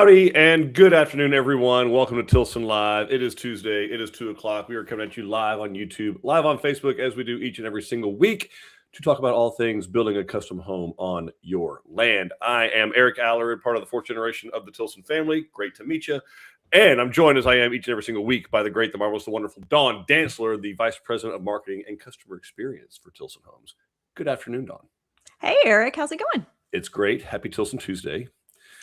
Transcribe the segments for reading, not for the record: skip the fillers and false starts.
Howdy and good afternoon, everyone. Welcome to Tilson Live. It is Tuesday. It is 2 o'clock. We are coming at you live on YouTube, live on Facebook, as we do each and every single week to talk about all things building a custom home on your land. I am Eric Allard, part of the fourth generation of the Tilson family. Great to meet you. And I'm joined, as I am each and every single week, by the great, the marvelous, the wonderful Dawn Dantzler, the Vice President of Marketing and Customer Experience for Tilson Homes. Good afternoon, Dawn. Hey, Eric. How's it going? It's great. Happy Tilson Tuesday.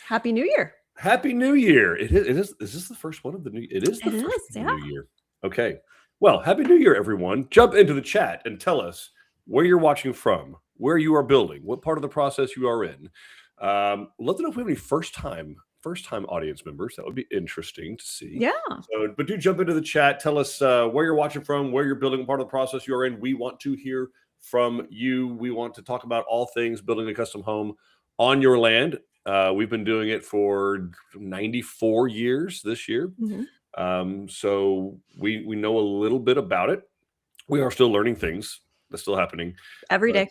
Happy New Year. Happy New Year. It is. Is this the first one of the new? It is the first of the new year. Okay. Well, Happy New Year, everyone. Jump into the chat and tell us where you're watching from, where you are building, what part of the process you are in. Let them know if we have any first-time audience members. That would be interesting to see. Yeah. So, but do jump into the chat. Tell us where you're watching from, where you're building, what part of the process you are in. We want to hear from you. We want to talk about all things building a custom home on your land. We've been doing it for 94 years this year. Mm-hmm. So we know a little bit about it. We are still learning things. That's still happening Every day.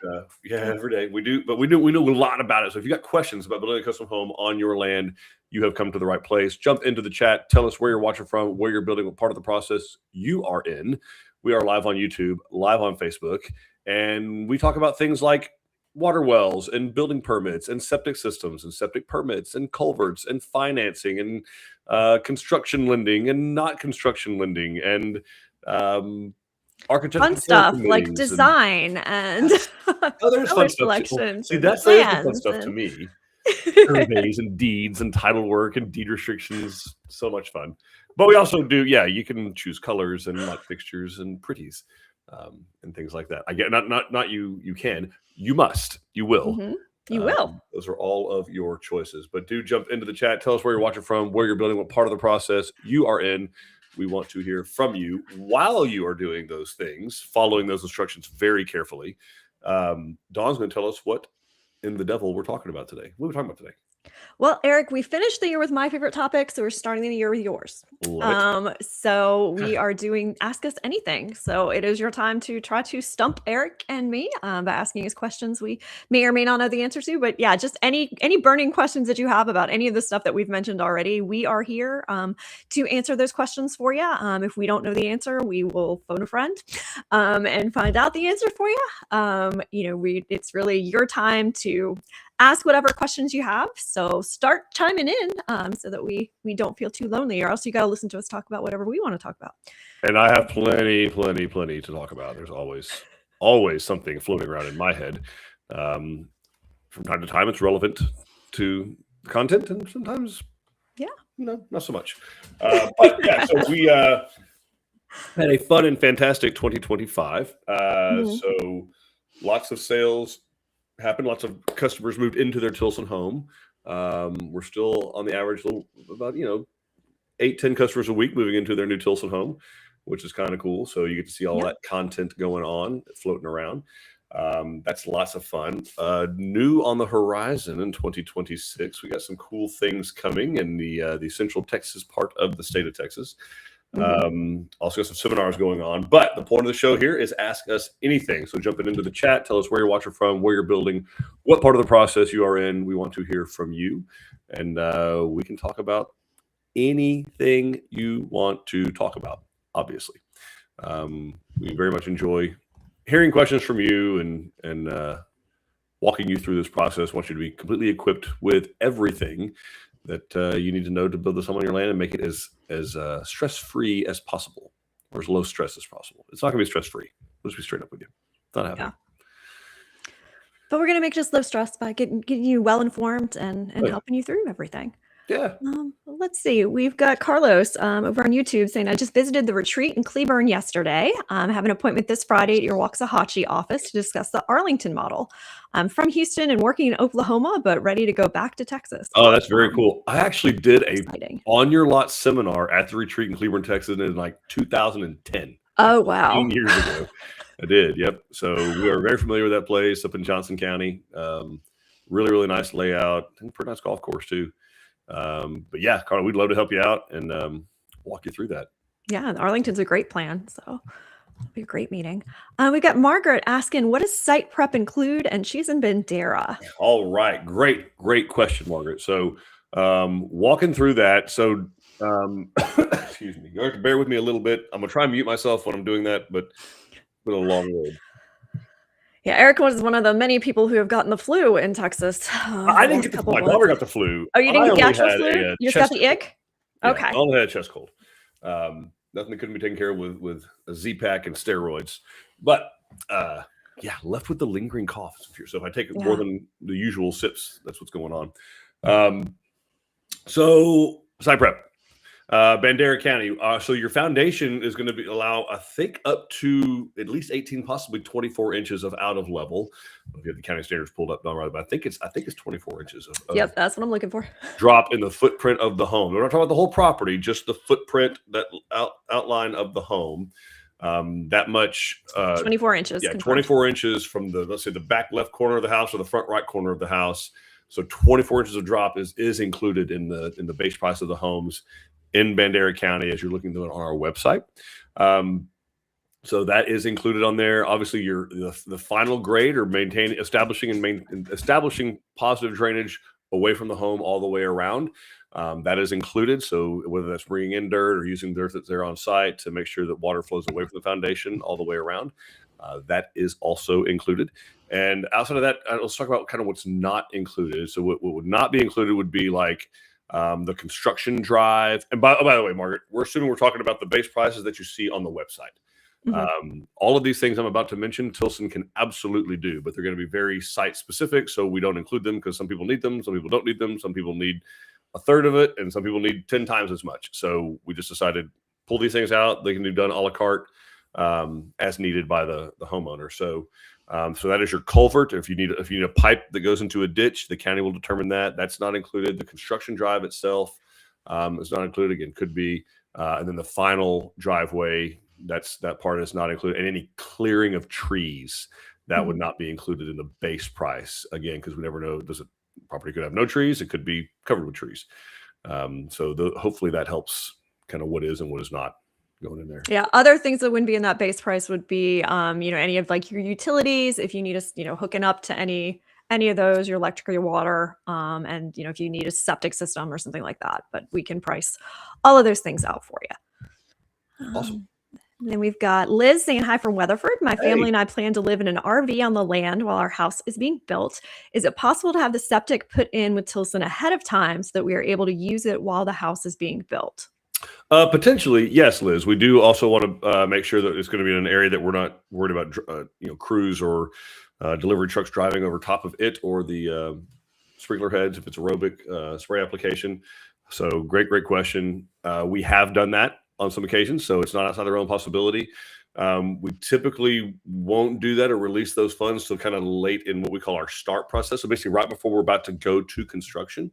Every day we do. But we know a lot about it. So if you got questions about building a custom home on your land, you have come to the right place. Jump into the chat. Tell us where you're watching from, where you're building, what part of the process you are in. We are live on YouTube, live on Facebook, and we talk about things like water wells and building permits and septic systems and septic permits and culverts and financing and construction lending and not construction lending and architectural fun stuff like design and there's fun selection. See, that's the fun stuff to me. Surveys and deeds and title work and deed restrictions. So much fun. But we also do, you can choose colors and light fixtures and pretties. And things like that. I get not you can, you must, you will. Mm-hmm. You will. Those are all of your choices. But do jump into the chat. Tell us where you're watching from, where you're building, what part of the process you are in. We want to hear from you while you are doing those things, following those instructions very carefully. Dawn's going to tell us what in the devil we're talking about today. What are we talking about today? Well, Eric, we finished the year with my favorite topic, so we're starting the year with yours. So we are doing Ask Us Anything. So it is your time to try to stump Eric and me by asking us questions we may or may not know the answer to. But yeah, just any burning questions that you have about any of the stuff that we've mentioned already, we are here to answer those questions for you. If we don't know the answer, we will phone a friend and find out the answer for you. It's really your time to ask whatever questions you have. So start chiming in so that we don't feel too lonely, or else you got to listen to us talk about whatever we want to talk about. And I have plenty to talk about. There's always something floating around in my head. From time to time, it's relevant to content, and sometimes, not so much. But yeah, so we had a fun and fantastic 2025. So lots of sales happened. Lots of customers moved into their Tilson home. We're still on the average about 8-10 customers a week moving into their new Tilson home, which is kind of cool. So you get to see all that content going on, floating around. That's lots of fun. New on the horizon in 2026, we got some cool things coming in the Central Texas part of the state of Texas. Also got some seminars going on, but the point of the show here is Ask Us Anything. So jumping into the chat, tell us where you're watching from, where you're building, what part of the process you are in. We want to hear from you, and we can talk about anything you want to talk about. Obviously, we very much enjoy hearing questions from you and walking you through this process. Want you to be completely equipped with everything that you need to know to build this home on your land and make it as stress-free as possible, or as low stress as possible. It's not going to be stress-free. Let's be straight up with you. It's not happening. Yeah. But we're going to make just low stress by getting you well-informed and helping you through everything. Yeah. Let's see. We've got Carlos over on YouTube saying, I just visited the retreat in Cleburne yesterday. I have an appointment this Friday at your Waxahachie office to discuss the Arlington model. I'm from Houston and working in Oklahoma, but ready to go back to Texas. Oh, that's very cool. I actually did a On Your Lot seminar at the retreat in Cleburne, Texas in like 2010. Oh, wow. 15 years ago. I did. Yep. So we are very familiar with that place up in Johnson County. Really, really nice layout. I think pretty nice golf course too. But yeah, Carla, we'd love to help you out and walk you through that. Yeah, Arlington's a great plan. So it'll be a great meeting. We've got Margaret asking, what does site prep include? And she's in Bandera. All right. Great question, Margaret. So Walking through that. So, excuse me. You have to bear with me a little bit. I'm gonna try and mute myself when I'm doing that, but it's been a long road. Yeah, Eric was one of the many people who have gotten the flu in Texas. I didn't get my daughter got the flu. Oh, you didn't get the actual flu? You just got the ick? Yeah, okay. I only had a chest cold. Nothing that couldn't be taken care of with a Z-Pack and steroids. But yeah, left with the lingering cough. So if I take more than the usual sips, that's what's going on. So site prep. Bandera County. So your foundation is going to allow, I think, up to at least 18, possibly 24 inches of out of level. If you have the county standards pulled up, but I think it's 24 inches of yep, that's what I'm looking for. Drop in the footprint of the home. We're not talking about the whole property, just the footprint, that outline of the home. That much. 24 inches. Yeah, 24 inches from the, let's say, the back left corner of the house or the front right corner of the house. So 24 inches of drop is included in the base price of the homes in Bandera County, as you're looking at it on our website. So that is included on there. Obviously, the final grade or establishing positive drainage away from the home all the way around. That is included. So whether that's bringing in dirt or using dirt that's there on site to make sure that water flows away from the foundation all the way around, that is also included. And outside of that, let's talk about kind of what's not included. So what would not be included would be like the construction drive. And by the way, Margaret, we're assuming we're talking about the base prices that you see on the website. Mm-hmm. All of these things I'm about to mention, Tilson can absolutely do, but they're going to be very site specific. So we don't include them because some people need them. Some people don't need them. Some people need a third of it, and some people need 10 times as much. So we just decided pull these things out. They can be done a la carte as needed by the homeowner. So that is your culvert. If you need a pipe that goes into a ditch, the county will determine that. That's not included. The construction drive itself is not included. Again, could be. And then the final driveway, that part is not included. And any clearing of trees, that would not be included in the base price. Again, because we never know, property could have no trees. It could be covered with trees. So hopefully that helps kind of what is and what is not going in there. Yeah. Other things that wouldn't be in that base price would be, any of like your utilities, if you need hooking up to any of those, your electric or your water, and, if you need a septic system or something like that, but we can price all of those things out for you. Awesome. And then we've got Liz saying hi from Weatherford. My family and I plan to live in an RV on the land while our house is being built. Is it possible to have the septic put in with Tilson ahead of time so that we are able to use it while the house is being built? Potentially, yes, Liz. We do also want to make sure that it's going to be in an area that we're not worried about, crews or delivery trucks driving over top of it, or the sprinkler heads if it's aerobic spray application. So great question. We have done that on some occasions, so it's not outside the realm of possibility. We typically won't do that or release those funds till kind of late in what we call our start process. So basically right before we're about to go to construction.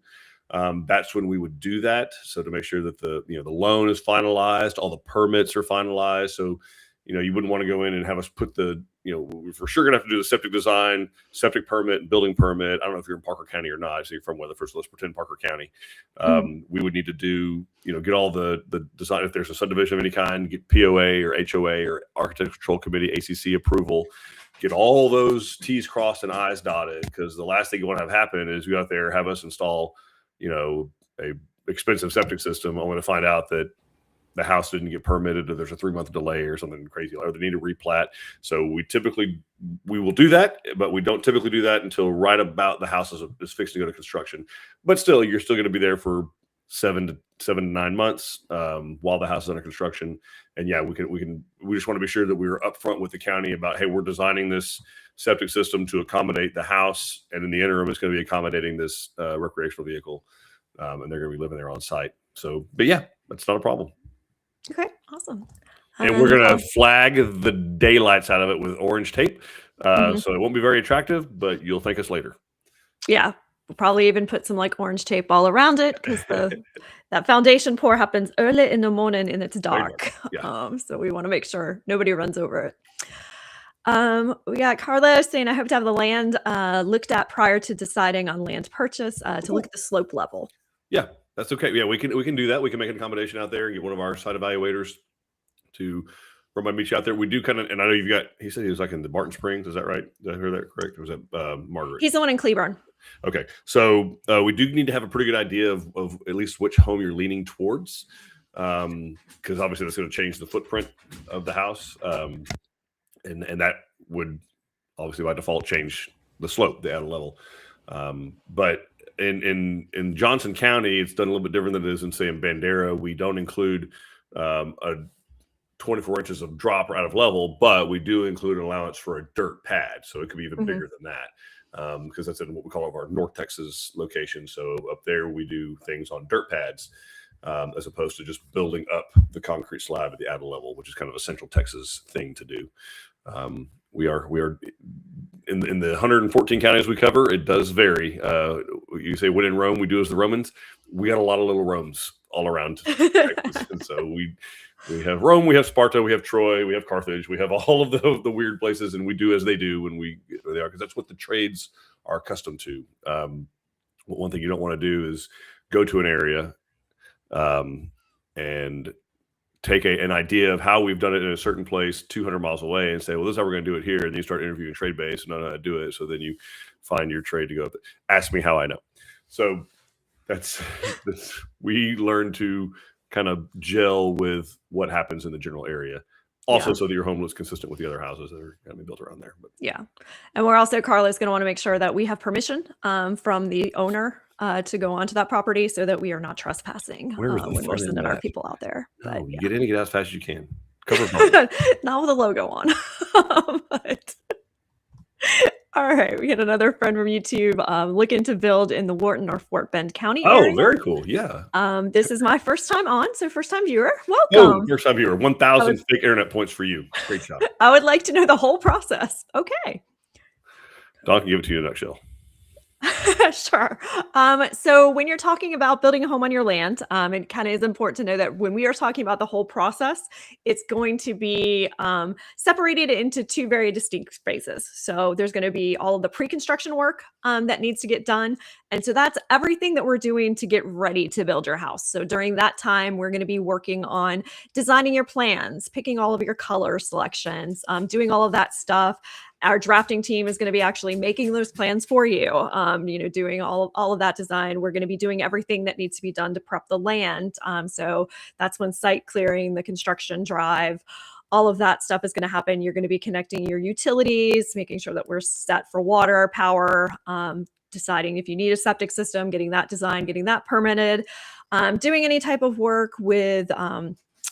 That's when we would do that. So to make sure that the loan is finalized, all the permits are finalized. So, you wouldn't want to go in and have us put we're for sure going to have to do the septic design, septic permit, building permit. I don't know if you're in Parker County or not. So you're from Weatherford, so let's pretend Parker County. We would need to do, get all the design. If there's a subdivision of any kind, get POA or HOA or Architectural Control Committee, ACC approval, get all those T's crossed and I's dotted. Because the last thing you want to have happen is you out there have us install a expensive septic system, only to find out that the house didn't get permitted, or there's a 3-month delay or something crazy, or they need to replat. So we will do that, but we don't typically do that until right about the house is fixed to go to construction. But still, you're still going to be there for 7 to 9 months while the house is under construction. And yeah, we just want to be sure that we're upfront with the county about, hey, we're designing this septic system to accommodate the house, and in the interim, it's going to be accommodating this recreational vehicle, and they're going to be living there on site. So, but yeah, that's not a problem. Okay, awesome. And we're going to flag the daylights out of it with orange tape, so it won't be very attractive, but you'll thank us later. Yeah, we'll probably even put some like orange tape all around it, because that foundation pour happens early in the morning and it's dark. Yeah. So we want to make sure nobody runs over it. We got Carlos saying, I hope to have the land looked at prior to deciding on land purchase to look at the slope level. Yeah, that's okay. Yeah, we can do that. We can make an accommodation out there and get one of our site evaluators to meet you out there. We do kind of, and I know he said he was like in the Barton Springs. Is that right? Did I hear that correct? Or was that Margaret? He's the one in Cleburne. Okay. So we do need to have a pretty good idea of at least which home you're leaning towards, because obviously that's going to change the footprint of the house, and that would obviously by default change the slope, the attic level. But in Johnson County, it's done a little bit different than it is in, say, in Bandera. We don't include a 24 inches of drop or out of level, but we do include an allowance for a dirt pad. So it could be even bigger than that, because that's in what we call our North Texas location. So up there, we do things on dirt pads, as opposed to just building up the concrete slab at the attic level, which is kind of a Central Texas thing to do. We are in the 114 counties we cover. It does vary. You say when in Rome, we do as the Romans. We got a lot of little Romes all around Texas, and so we have Rome, we have Sparta, we have Troy, we have Carthage, we have all of the weird places, and we do as they do when they are, because that's what the trades are accustomed to. One thing you don't want to do is go to an area and take an idea of how we've done it in a certain place 200 miles away and say, well, this is how we're going to do it here. And then you start interviewing trade base and know how to do it. So then you find your trade to go, ask me how I know. So that's we learn to kind of gel with what happens in the general area. Also, so that your home looks consistent with the other houses that are going to be built around there. But yeah. And we're also, Carla's going to want to make sure that we have permission from the owner to go onto that property so that we are not trespassing when we're sending our people out there. But, you get in and get out as fast as you can. Cover not with a logo on. But all right, we get another friend from YouTube looking to build in the Wharton or Fort Bend County area. Oh, very cool. Yeah. This is my first time on, so first time viewer. Welcome. Oh, first time viewer. 1,000 fake internet points for you. Great job. I would like to know the whole process. Okay. Don can give it to you in a nutshell. Sure. So when you're talking about building a home on your land, it kind of is important to know that when we are talking about the whole process, it's going to be separated into two very distinct phases. So there's going to be all of the pre-construction work that needs to get done. And so that's everything that we're doing to get ready to build your house. So during that time, we're going to be working on designing your plans, picking all of your color selections, doing all of that stuff. Our drafting team is going to be actually making those plans for you, doing all of that design. We're going to be doing everything that needs to be done to prep the land. So that's when site clearing, the construction drive, all of that stuff is going to happen. You're going to be connecting your utilities, making sure that we're set for water, power, deciding if you need a septic system, getting that designed, getting that permitted, doing any type of work with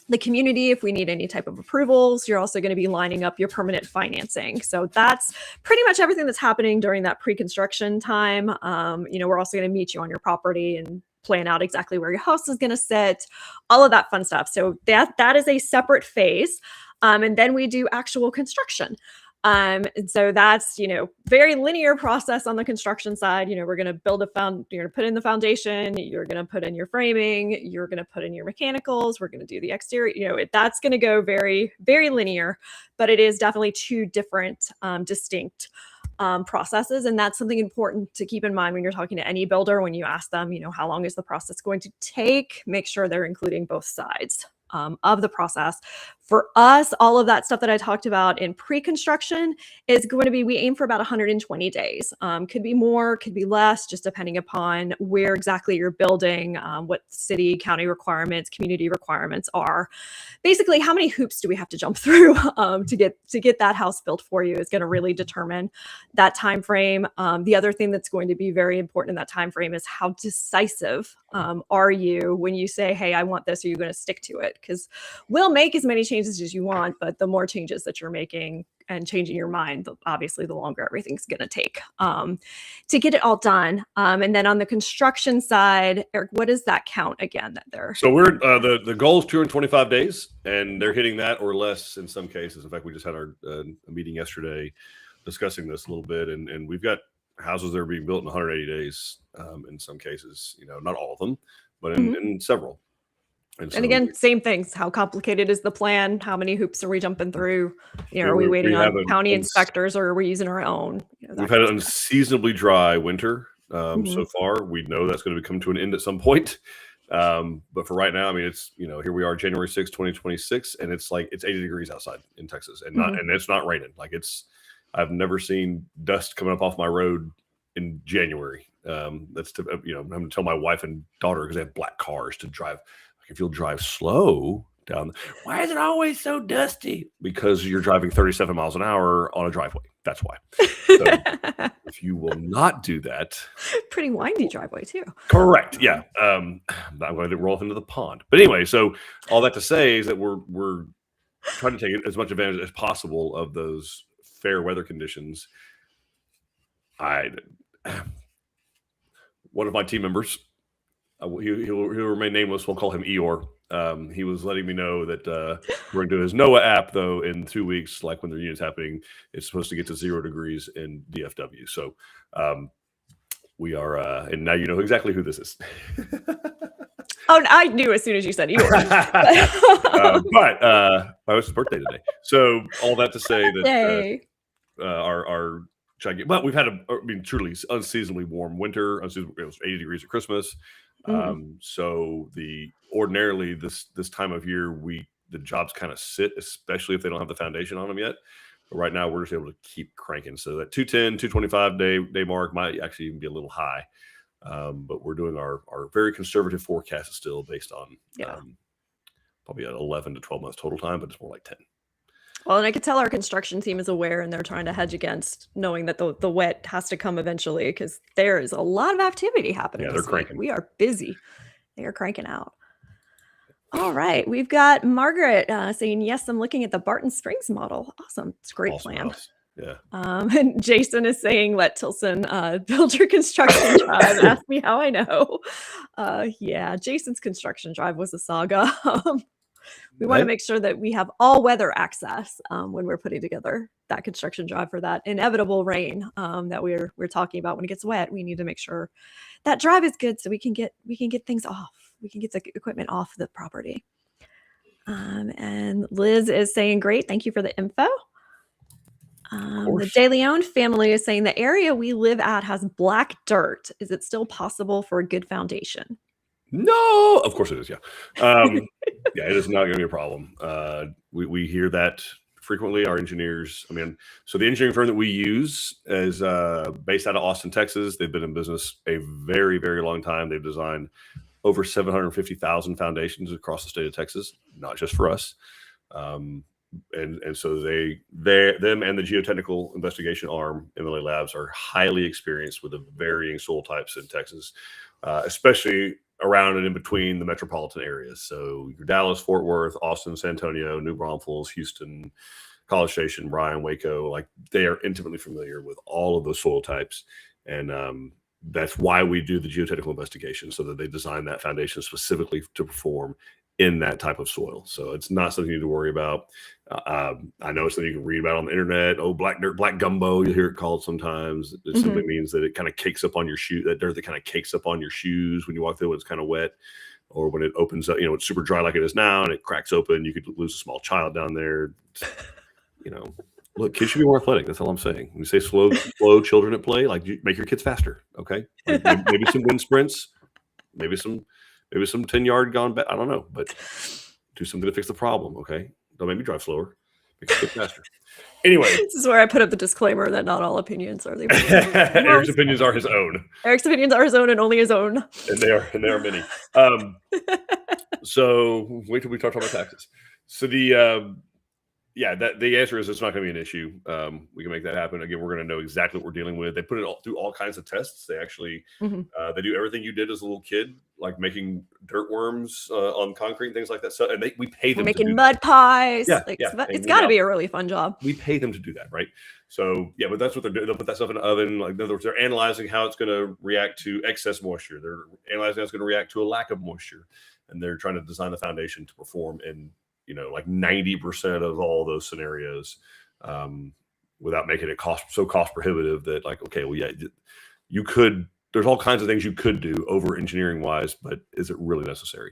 the community, if we need any type of approvals. You're also going to be lining up your permanent financing. So that's pretty much everything that's happening during that pre-construction time. We're also going to meet you on your property and plan out exactly where your house is going to sit, all of that fun stuff. So that is a separate phase. And then we do actual construction. And so that's, very linear process on the construction side. We're going to build you're going to put in the foundation, you're going to put in your framing, you're going to put in your mechanicals, we're going to do the exterior, that's going to go very, very linear, but it is definitely two different, distinct processes. And that's something important to keep in mind when you're talking to any builder, when you ask them, how long is the process going to take? Make sure they're including both sides of the process. For us, all of that stuff that I talked about in pre-construction is going to be, we aim for about 120 days. Could be more, could be less, just depending upon where exactly you're building, what city, county requirements, community requirements are. Basically, how many hoops do we have to jump through to get that house built for you is going to really determine that time frame. The other thing that's going to be very important in that time frame is how decisive are you when you say, hey, I want this, are you going to stick to it? Because we'll make as many changes as you want, but the more changes that you're making and changing your mind, obviously the longer everything's going to take to get it all done. And then on the construction side, Eric, what does that count again that they're? So we're the goal is 225 days, and they're hitting that or less in some cases. In fact, we just had our a meeting yesterday discussing this a little bit, and we've got houses that are being built in 180 days in some cases. Not all of them, but in several. And again, same things. How complicated is the plan? How many hoops are we jumping through? Are we waiting on county inspectors, or are we using our own? We've had an unseasonably dry winter so far. We know that's going to come to an end at some point. But for right now, it's, here we are, January 6th, 2026, and it's 80 degrees outside in Texas, and and it's not raining. I've never seen dust coming up off my road in January. That's to, I'm going to tell my wife and daughter, because they have black cars, to drive. Like, if you'll drive slow down, why is it always so dusty? Because you're driving 37 miles an hour on a driveway. That's why. So if you will not do that, pretty windy driveway too. Correct. Yeah. I'm going to roll off into the pond. But anyway, so all that to say is that we're trying to take as much advantage as possible of those fair weather conditions. One of my team members, he'll remain nameless. We'll call him Eeyore. He was letting me know that we're going to do his NOAA app, though, in 2 weeks, like when the unit's happening, it's supposed to get to 0 degrees in DFW. So we are, and now you know exactly who this is. Oh, I knew as soon as you said Eeyore. But my wife's birthday today. So all that to say that our but we've had truly unseasonably warm winter. It was 80 degrees at Christmas. So ordinarily this time of year, the jobs kind of sit, especially if they don't have the foundation on them yet. But right now we're just able to keep cranking. So that 210, 225 day mark might actually even be a little high. But we're doing our very conservative forecast still based on probably 11 to 12 months total time, but it's more like 10. Well, and I could tell our construction team is aware, and they're trying to hedge against knowing that the wet has to come eventually, because there is a lot of activity happening. Yeah, they're cranking. We are busy. They are cranking out. All right. We've got Margaret saying, yes, I'm looking at the Barton Springs model. Awesome. It's a great plan. House. Yeah. And Jason is saying, let Tilson build your construction drive. Ask me how I know. Yeah, Jason's construction drive was a saga. We want to make sure that we have all weather access when we're putting together that construction drive for that inevitable rain that we're talking about. When it gets wet, we need to make sure that drive is good so we can get things off. We can get the equipment off the property. And Liz is saying, great, thank you for the info. The De Leon family is saying the area we live at has black dirt. Is it still possible for a good foundation? No, of course it is. Yeah. Yeah, it is not going to be a problem. We hear that frequently. Our engineers, so the engineering firm that we use is based out of Austin, Texas. They've been in business a very, very long time. They've designed over 750,000 foundations across the state of Texas, not just for us. And so them and the geotechnical investigation arm, MLA Labs, are highly experienced with the varying soil types in Texas, especially around and in between the metropolitan areas. So your Dallas, Fort Worth, Austin, San Antonio, New Braunfels, Houston, College Station, Bryan, Waco, like they are intimately familiar with all of those soil types. And that's why we do the geotechnical investigation, so that they design that foundation specifically to perform in that type of soil. So it's not something you need to worry about. I know it's something you can read about on the internet. Oh, black dirt, black gumbo, you hear it called sometimes. It simply means that it kind of cakes up on your shoe, that dirt that kind of cakes up on your shoes when you walk through when it's kind of wet, or when it opens up, it's super dry like it is now and it cracks open, you could lose a small child down there. Look, kids should be more athletic. That's all I'm saying. When you say slow children at play, like, make your kids faster. Okay. Like maybe some wind sprints, maybe some 10-yard gone back. I don't know, but do something to fix the problem. Okay. Don't make me drive slower. Make your kids faster. Anyway. This is where I put up the disclaimer that not all opinions are the opinions. Eric's opinions are his own. Eric's opinions are his own and only his own. And they are many. So wait till we start talking about taxes. So the answer is it's not going to be an issue. We can make that happen. Again, we're going to know exactly what we're dealing with. They put it through all kinds of tests. They actually, they do everything you did as a little kid, like making dirt worms on concrete and things like that. So, and we pay them. We're making mud pies. Yeah, it's got to be a really fun job. We pay them to do that, right? So yeah, but that's what they're doing. They'll put that stuff in the oven. Like, in other words, they're analyzing how it's going to react to excess moisture. They're analyzing how it's going to react to a lack of moisture, and they're trying to design the foundation to perform in like 90% of all those scenarios, without making it cost prohibitive that, like, okay, well, yeah, there's all kinds of things you could do over engineering wise, but is it really necessary?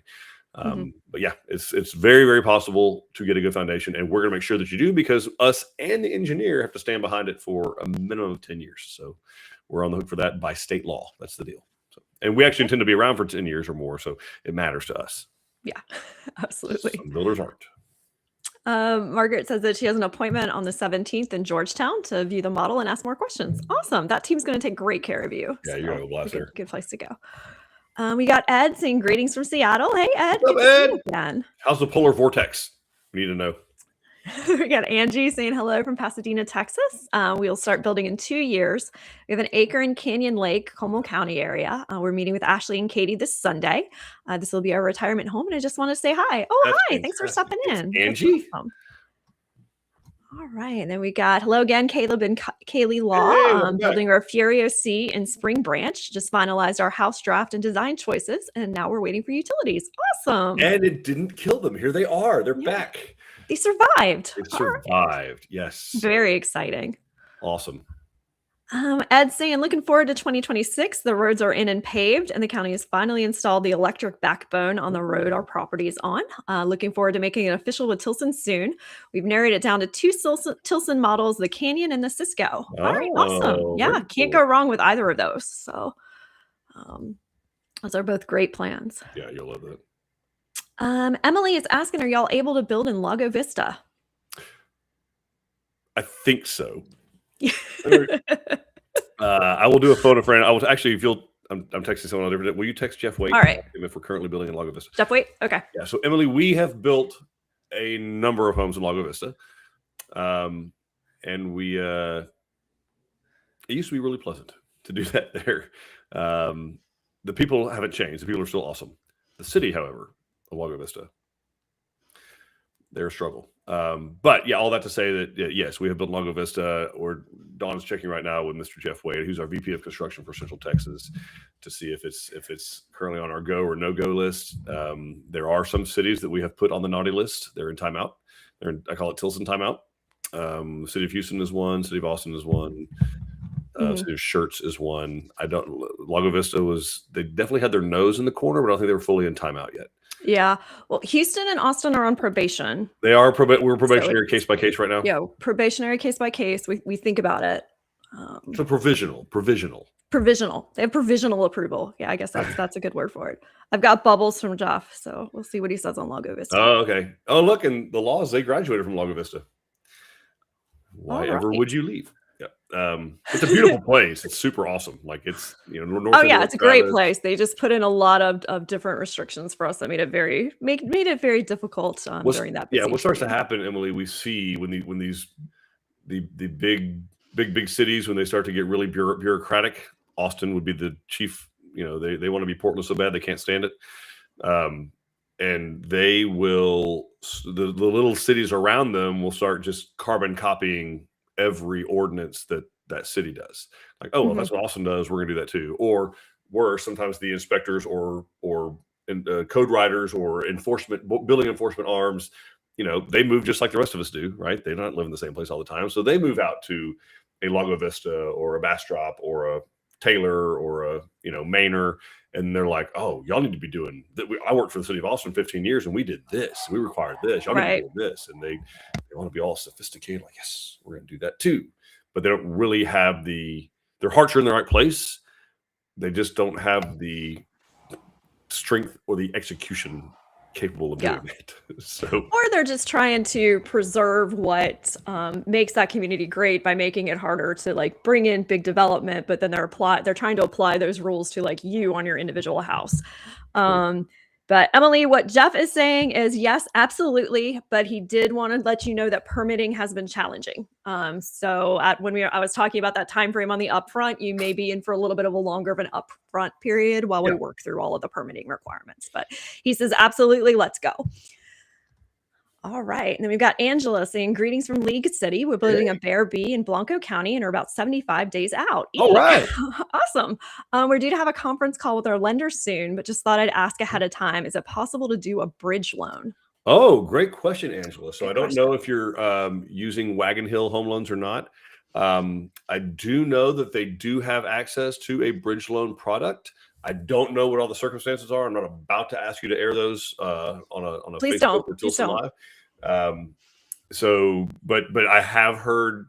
But yeah, it's very, very possible to get a good foundation, and we're going to make sure that you do, because us and the engineer have to stand behind it for a minimum of 10 years. So we're on the hook for that by state law. That's the deal. So, and we actually intend to be around for 10 years or more. So it matters to us. Yeah, absolutely. Some builders aren't. Margaret says that she has an appointment on the 17th in Georgetown to view the model and ask more questions. Awesome. That team's going to take great care of you. Yeah, you're gonna go blast her. Good place to go. We got Ed saying greetings from Seattle. Hey, Ed. What's up, good to see Ed? you again. How's the polar vortex? We need to know. We got Angie saying hello from Pasadena, Texas. We'll start building in 2 years. We have an acre in Canyon Lake, Como County area. We're meeting with Ashley and Katie this Sunday. This will be our retirement home, and I just want to say hi. Oh, That's hi. Thanks for stopping in. Angie? Awesome. All right. And then we got hello again, Caleb and Kaylee Law, Hey, building our Furio C in Spring Branch. Just finalized our house draft and design choices, and now we're waiting for utilities. Awesome. And it didn't kill them. Here they are. They're back. They survived. They survived. Yes. Very exciting. Awesome. Ed saying, looking forward to 2026. The roads are in and paved, and the county has finally installed the electric backbone on the road our property is on. Looking forward to making it official with Tilson soon. We've narrowed it down to 2 Tilson models, the Canyon and the Cisco. All right, awesome. Yeah, can't go wrong with either of those. So those are both great plans. Yeah, you'll love that. Emily is asking, are y'all able to build in Lago Vista? I think so. I will do a phone a friend. I will actually, if you'll, I'm texting someone different. Will you text Jeff Waite? All right. If we're currently building in Lago Vista. Jeff Waite? Okay. Yeah. So Emily, we have built a number of homes in Lago Vista. And we, it used to be really pleasant to do that there. The people haven't changed. The people are still awesome. The city, however, of Lago Vista, they're a struggle. But yeah, all that to say that yes, we have built Lago Vista, or Dawn's checking right now with Mr. Jeff Wade, who's our VP of construction for Central Texas, to see if it's currently on our go or no go list. There are some cities that we have put on the naughty list. They're in timeout. I call it Tilson timeout. The city of Houston is one. City of Austin is one. City of Schertz is one. Lago Vista they definitely had their nose in the corner, but I don't think they were fully in timeout yet. Yeah. Well, Houston and Austin are on probation. They are. We're probationary case by case right now. Yeah, probationary case by case. We think about it. So provisional. They have provisional approval. Yeah, I guess that's a good word for it. I've got bubbles from Jeff, so we'll see what he says on Lago Vista. Oh, okay. Oh, look, and the laws, they graduated from Lago Vista. Why ever would you leave? Yeah. It's a beautiful place. It's super awesome. Like it's, North. Oh yeah, it's a great place. They just put in a lot of different restrictions for us that made it very difficult during that. Yeah, what starts to happen, Emily, we see when the big cities, when they start to get really bureaucratic. Austin would be the chief. They want to be Portland so bad they can't stand it. And they will, the little cities around them will start just carbon copying every ordinance that city does. Like, oh, well, that's what Austin does. We're gonna do that too. Or worse, sometimes the inspectors or code writers or building enforcement arms, they move just like the rest of us do, right? They don't live in the same place all the time, so they move out to a Lago Vista or a Bastrop or a Taylor or a Manor, and they're like, oh, y'all need to be doing that. I worked for the city of Austin 15 years, and we did this. We required this. Y'all need to be doing this, and they want to be all sophisticated. Like, yes, we're going to do that too. But they don't really have their hearts are in the right place. They just don't have the strength or the execution capable of doing it. Or they're just trying to preserve what makes that community great by making it harder to bring in big development, but then they're trying to apply those rules to you on your individual house. But Emily, what Jeff is saying is yes, absolutely. But he did want to let you know that permitting has been challenging. So I was talking about that time frame on the upfront, you may be in for a little bit of a longer of an upfront period while we work through all of the permitting requirements. But he says, absolutely, let's go. All right. And then we've got Angela saying, greetings from League City. We're building a Bear B in Blanco County and are about 75 days out. All right. Awesome. We're due to have a conference call with our lender soon, but just thought I'd ask ahead of time. Is it possible to do a bridge loan? Oh, great question, Angela. So I don't know if you're using Wagon Hill Home Loans or not. I do know that they do have access to a bridge loan product. I don't know what all the circumstances are. I'm not about to ask you to air those on a Please Facebook don't. or Tilson Live. But I have heard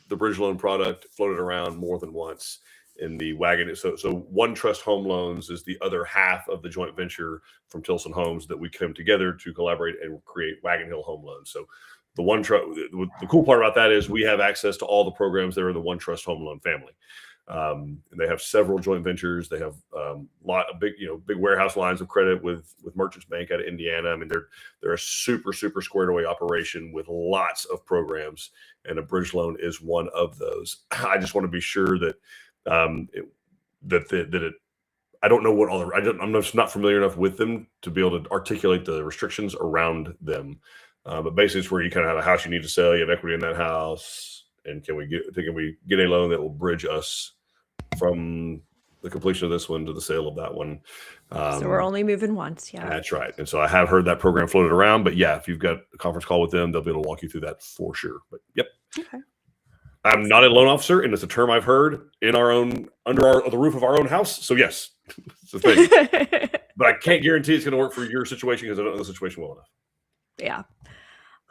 the bridge loan product floated around more than once in the wagon. So One Trust Home Loans is the other half of the joint venture from Tilson Homes that we come together to collaborate and create Wagon Hill Home Loans. So the one trust. The cool part about that is we have access to all the programs that are in the One Trust Home Loan family. And they have several joint ventures. They have big warehouse lines of credit with Merchants Bank out of Indiana. I mean, they're a super squared away operation with lots of programs, and a bridge loan is one of those. I just want to be sure that I don't know what all I'm just not familiar enough with them to be able to articulate the restrictions around them. But basically, it's where you kind of have a house you need to sell. You have equity in that house, and can we get a loan that will bridge us from the completion of this one to the sale of that one? So we're only moving once. Yeah, that's right. And so I have heard that program floated around. But yeah, if you've got a conference call with them, they'll be able to walk you through that for sure. But yep. Okay. I'm not a loan officer, and it's a term I've heard under the roof of our own house. So yes, it's a thing. But I can't guarantee it's going to work for your situation because I don't know the situation well enough. Yeah.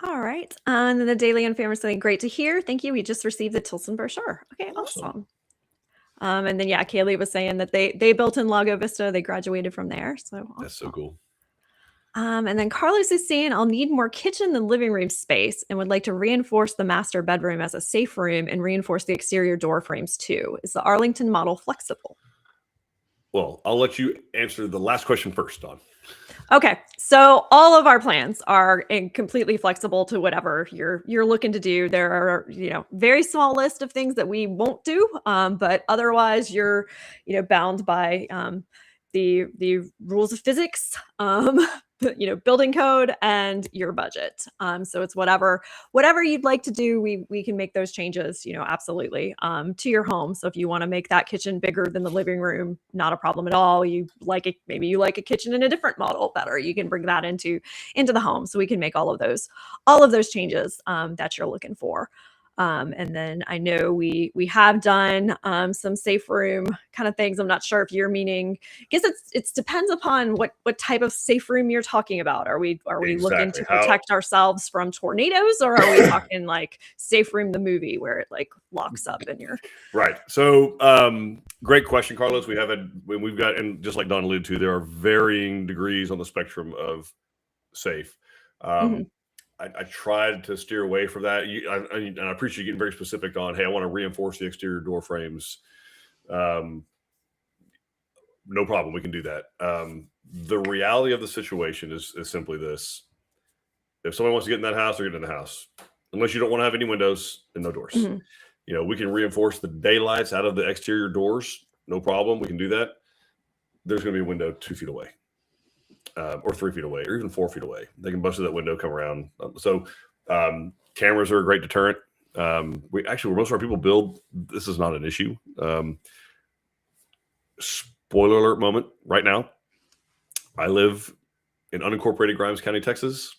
All right. And then the Daily and Family saying, great to hear. Thank you. We just received the Tilson brochure. Okay, awesome. And then Kaylee was saying that they built in Lago Vista. They graduated from there. So awesome. That's so cool. And then Carlos is saying, I'll need more kitchen than living room space and would like to reinforce the master bedroom as a safe room and reinforce the exterior door frames too. Is the Arlington model flexible? Well, I'll let you answer the last question first, Dawn. Okay, so all of our plans are completely flexible to whatever you're looking to do. There are very small list of things that we won't do, but otherwise you're bound by the rules of physics, building code and your budget. So it's whatever you'd like to do, we can make those changes, absolutely, to your home. So if you want to make that kitchen bigger than the living room, not a problem at all. Maybe you like a kitchen in a different model better. You can bring that into the home. So we can make all of those changes that you're looking for. And then I know we have done some safe room kind of things. I'm not sure if you're meaning, I guess it depends upon what type of safe room you're talking about. Are we looking to protect ourselves from tornadoes, or are we talking like Safe Room the movie where it like locks up in your right? So great question, Carlos. We've got, and just like Don alluded to, there are varying degrees on the spectrum of safe. I tried to steer away from that. And I appreciate you getting very specific on, hey, I want to reinforce the exterior door frames. No problem. We can do that. The reality of the situation is simply this. If someone wants to get in that house, they're getting in the house. Unless you don't want to have any windows and no doors. Mm-hmm. We can reinforce the daylights out of the exterior doors. No problem. We can do that. There's going to be a window 2 feet away. Or 3 feet away, or even 4 feet away. They can bust through that window, come around. So cameras are a great deterrent. Where most of our people build, this is not an issue. Spoiler alert moment right now. I live in unincorporated Grimes County, Texas.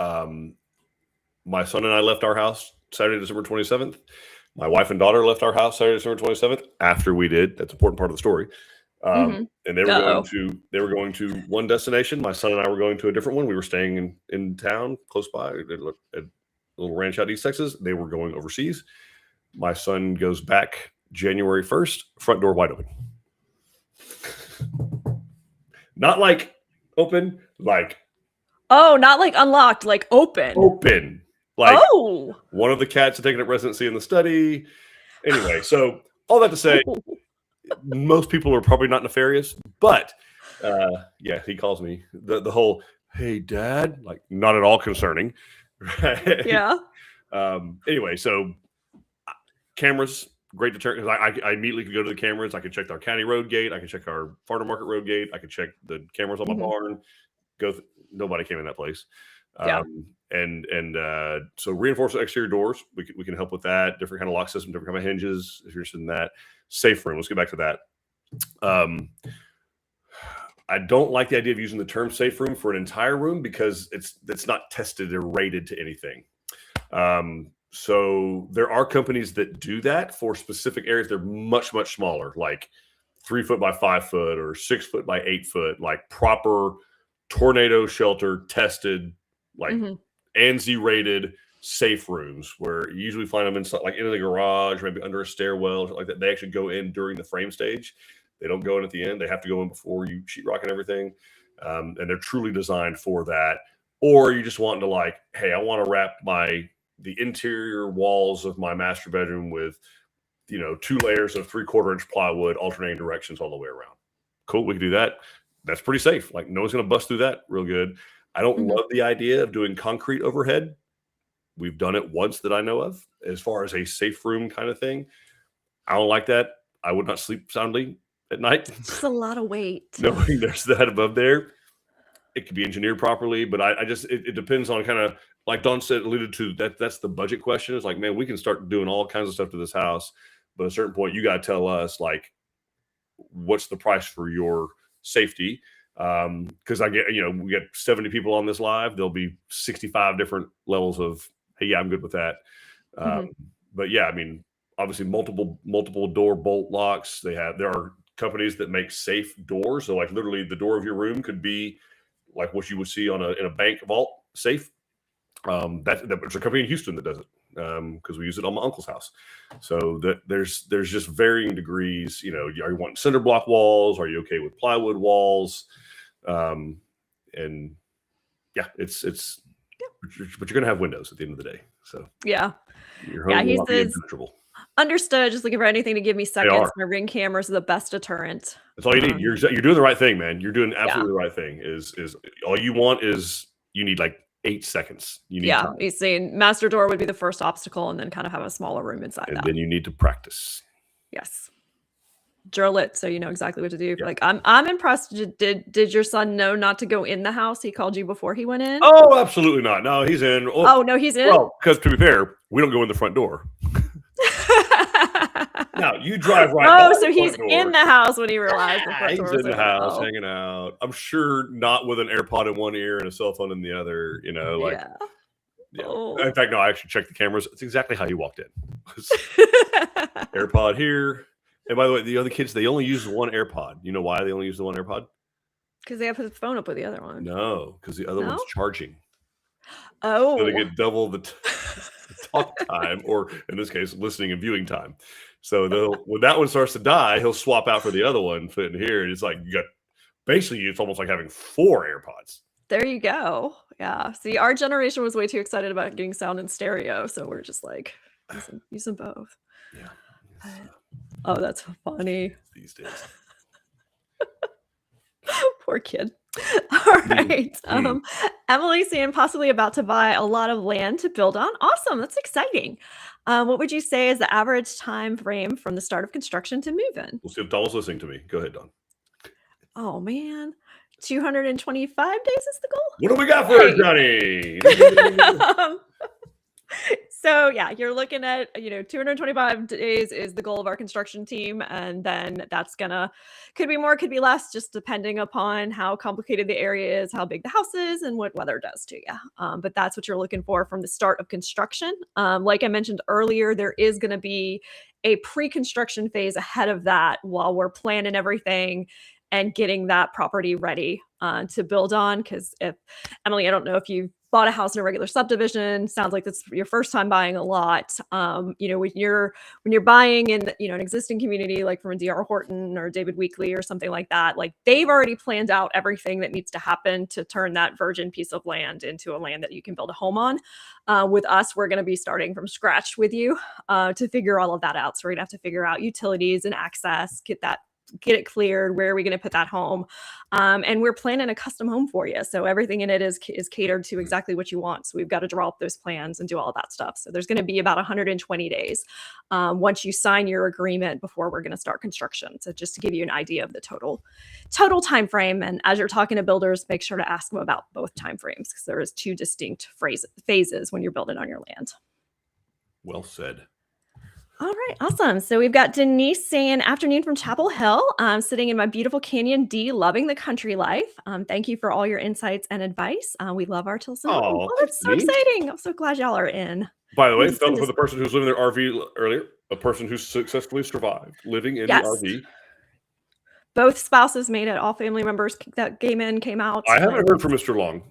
My son and I left our house Saturday, December 27th. My wife and daughter left our house Saturday, December 27th. After we did, that's an important part of the story. And they were going to one destination. My son and I were going to a different one. We were staying in town close by at a little ranch out in East Texas. They were going overseas. My son goes back January 1st, front door wide open. Not like open, like. Oh, not like unlocked, like open. Open. Like one of the cats had taken up residency in the study. Anyway, so all that to say, most people are probably not nefarious, but he calls me the whole, hey dad, like not at all concerning. Right? Yeah. Anyway, so cameras, great deterrent. I immediately could go to the cameras. I could check our county road gate. I could check our farmer market road gate. I could check the cameras on my barn. Nobody came in that place. So reinforced exterior doors, we can help with that. Different kind of lock system, different kind of hinges. If you're interested in that. Safe room. Let's get back to that. I don't like the idea of using the term safe room for an entire room because it's not tested or rated to anything. So there are companies that do that for specific areas. They're much, much smaller, like 3 foot by 5 foot or 6 foot by 8 foot, like proper tornado shelter tested, like ANSI rated safe rooms, where you usually find them inside, like in the garage, maybe under a stairwell, like that. They actually go in during the frame stage. They don't go in at the end. They have to go in before you sheetrock and everything. And they're truly designed for that. or you just want to like, hey, I want to wrap the interior walls of my master bedroom with, 2 layers of 3/4-inch plywood alternating directions all the way around. Cool, we can do that. That's pretty safe. Like no one's going to bust through that real good. I don't love the idea of doing concrete overhead. We've done it once that I know of as far as a safe room kind of thing. I don't like that. I would not sleep soundly at night. It's just a lot of weight. Knowing there's that above there. It could be engineered properly, but I just, it depends on kind of like Don alluded to that's the budget question. It's like, man, we can start doing all kinds of stuff to this house, but at a certain point you got to tell us like, what's the price for your safety? Because I get, we get 70 people on this live. There'll be 65 different levels of, hey, yeah, I'm good with that. But yeah, I mean, obviously multiple door bolt locks. There are companies that make safe doors. So like literally the door of your room could be like what you would see in a bank vault safe. There's a company in Houston that does it because we use it on my uncle's house. So there's just varying degrees. Are you wanting cinder block walls? Are you okay with plywood walls? And yeah, but you're gonna have windows at the end of the day. So yeah, your home will not be impenetrable. Understood. Just looking for anything to give me seconds. My Ring cameras are the best deterrent. That's all you need. You're doing the right thing, man. You're doing absolutely the right thing. Is all you want is you need like 8 seconds. You need time. He's saying master door would be the first obstacle, and then kind of have a smaller room inside. And then you need to practice. Yes. Drill it so you know exactly what to do. Yeah. Like I'm impressed. Did your son know not to go in the house? He called you before he went in? Oh, absolutely not. No, he's in. Oh no, he's in. Well, because to be fair, we don't go in the front door. Now you drive right. Oh, so he's in the house when he realized the front door. He's in the house, hanging out. I'm sure not with an AirPod in one ear and a cell phone in the other. Yeah. Oh. In fact, no, I actually checked the cameras. It's exactly how he walked in. AirPod here. And by the way, the other kids, they only use one AirPod. You know why they only use the one AirPod? Because they have to put the phone up with the other one. No, because the other one's charging. Oh. So they get double the talk time, or in this case, listening and viewing time. So when that one starts to die, he'll swap out for the other one, fit in here. And it's like, it's almost like having 4 AirPods. There you go. Yeah. See, our generation was way too excited about getting sound in stereo. So we're just like, use them both. Yeah. Oh, that's funny. These days. Poor kid. All right. Emily's saying possibly about to buy a lot of land to build on. Awesome. That's exciting. What would you say is the average time frame from the start of construction to move in? We'll see if Don's listening to me. Go ahead, Don. Oh, man. 225 days is the goal? What do we got for it, Johnny? So yeah, you're looking at, 225 days is the goal of our construction team. And then that's could be more, could be less, just depending upon how complicated the area is, how big the house is, and what weather does to you. But that's what you're looking for from the start of construction. Like I mentioned earlier, there is going to be a pre-construction phase ahead of that while we're planning everything and getting that property ready to build on. Because Emily, I don't know if you've bought a house in a regular subdivision. Sounds like that's your first time buying a lot. When you're buying in an existing community, like from a D.R. Horton or David Weekley or something like that, like they've already planned out everything that needs to happen to turn that virgin piece of land into a land that you can build a home on. With us, we're going to be starting from scratch with you to figure all of that out. So we're going to have to figure out utilities and access, get it cleared. Where are we going to put that home? And we're planning a custom home for you. So everything in it is catered to exactly what you want. So we've got to draw up those plans and do all of that stuff. So there's going to be about 120 days once you sign your agreement before we're going to start construction. So just to give you an idea of the total time frame. And as you're talking to builders, make sure to ask them about both time frames, because there is 2 distinct phases when you're building on your land. Well said. All right, awesome. So we've got Denise saying, afternoon from Chapel Hill. I'm sitting in my beautiful Canyon D, loving the country life. Thank you for all your insights and advice. We love our Tilson. Oh, that's so exciting. I'm so glad y'all are in. By the way, for the person who's living in their RV earlier, a person who successfully survived living in the RV. Both spouses made it. All family members that came out. I haven't heard from Mr. Long.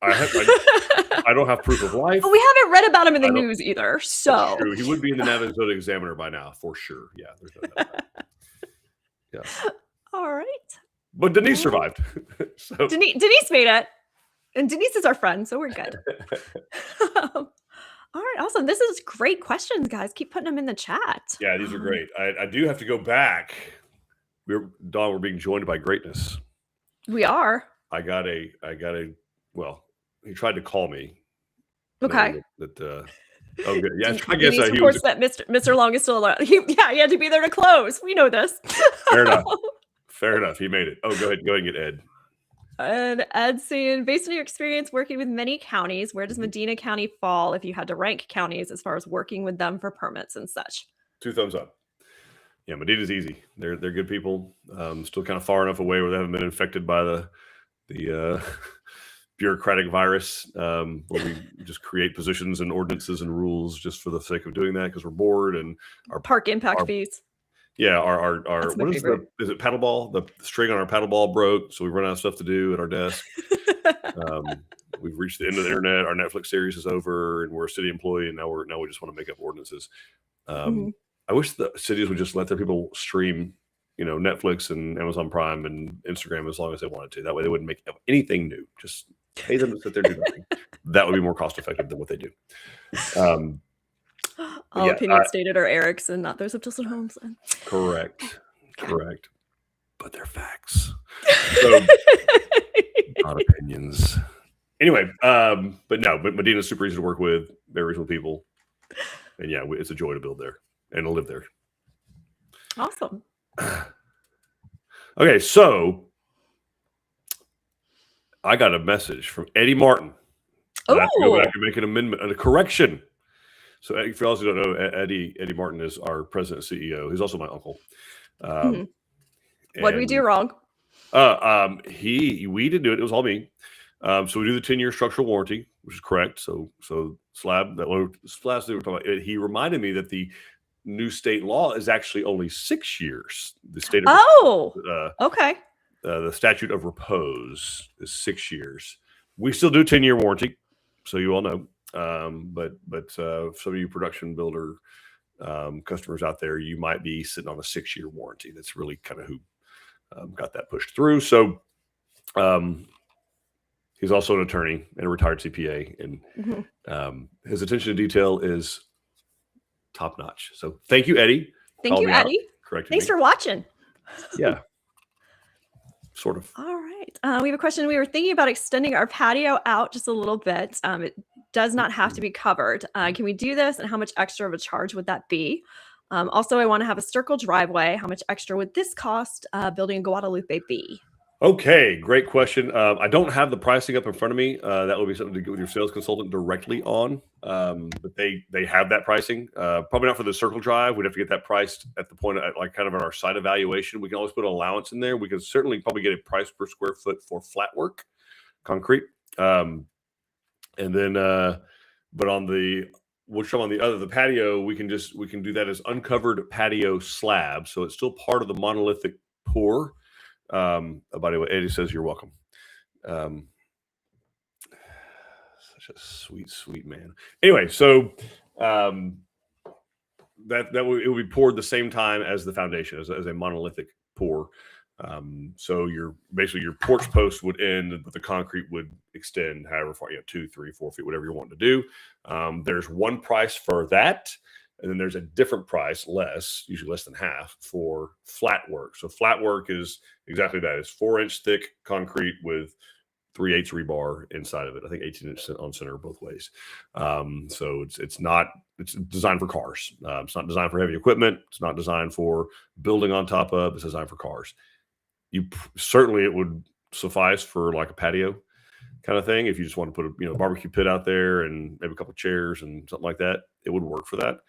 I don't have proof of life. But we haven't read about him in the news either. So that's true. He would be in the Navajo Examiner by now, for sure. Yeah, there's no doubt about it. Yeah. All right. But Denise survived. So Denise made it. And Denise is our friend, so we're good. All right, awesome. This is great questions, guys. Keep putting them in the chat. Yeah, these are great. I do have to go back. We're being joined by greatness. We are. I got a. Well, he tried to call me. Okay. Oh, good. Yeah, I guess he was. That Mr. Long is still alive. He had to be there to close. We know this. Fair enough. He made it. Oh, go ahead and get Ed. And Ed's saying, based on your experience working with many counties, where does Medina County fall if you had to rank counties as far as working with them for permits and such? 2 thumbs up. Yeah, Medina's easy. They're good people. Still kind of far enough away where they haven't been infected by the bureaucratic virus, where we just create positions and ordinances and rules just for the sake of doing that because we're bored, and our park impact fees. Yeah, our what is it paddleball? The string on our paddleball broke, so we run out of stuff to do at our desk. We've reached the end of the internet. Our Netflix series is over, and we're a city employee, and now we just want to make up ordinances. I wish the cities would just let their people stream, Netflix and Amazon Prime and Instagram as long as they wanted to. That way, they wouldn't make up anything new. Just pay them to sit there and do nothing. That would be more cost effective than what they do. All opinions stated are Eric's and not those of Tilson Homes. Correct. But they're facts. So, not opinions. Anyway, but Medina's super easy to work with. Very reasonable people. And yeah, it's a joy to build there and to live there. Awesome. Okay, so I got a message from Eddie Martin. I have to go back and make an amendment and a correction. So, for those who don't know, Eddie Martin is our president and CEO. He's also my uncle. What did we do wrong? We didn't do it. It was all me. So we do the 10-year structural warranty, which is correct. So slabs that were talking about. He reminded me that the new state law is actually only 6 years. The state of okay. The statute of repose is 6 years. We still do 10-year warranty, so you all know. But some of you production builder customers out there, you might be sitting on a 6-year warranty. That's really kind of who got that pushed through. So he's also an attorney and a retired CPA, and his attention to detail is top notch. So thank you, Eddie. Thank you, Eddie. Thanks for watching. Yeah. Sort of. All right. We have a question. We were thinking about extending our patio out just a little bit. It does not have to be covered. Can we do this? And how much extra of a charge would that be? Also, I want to have a circle driveway. How much extra would this cost building a Guadalupe be? Okay, great question. I don't have the pricing up in front of me. That would be something to get with your sales consultant directly on. But they have that pricing. Probably not for the circle drive. We'd have to get that priced at the point of kind of our site evaluation. We can always put an allowance in there. We can certainly probably get a price per square foot for flat work, concrete. And then, but on the patio, we can do that as uncovered patio slab. So it's still part of the monolithic pour. By the way, Eddie says you're welcome. Such a sweet man. Anyway, so it will be poured the same time as the foundation, as a monolithic pour. So your porch post would end, but the concrete would extend however far, 2, 3, 4 feet, whatever you want to do. There's one price for that. And then there's a different price, usually less than half, for flat work. So flat work is exactly that. It's 4-inch thick concrete with 3/8 rebar inside of it. I think 18-inch on center both ways. So it's designed for cars. It's not designed for heavy equipment. It's not designed for building on top of. It's designed for cars. Certainly it would suffice for like a patio kind of thing. If you just want to put a barbecue pit out there and maybe a couple of chairs and something like that, it would work for that.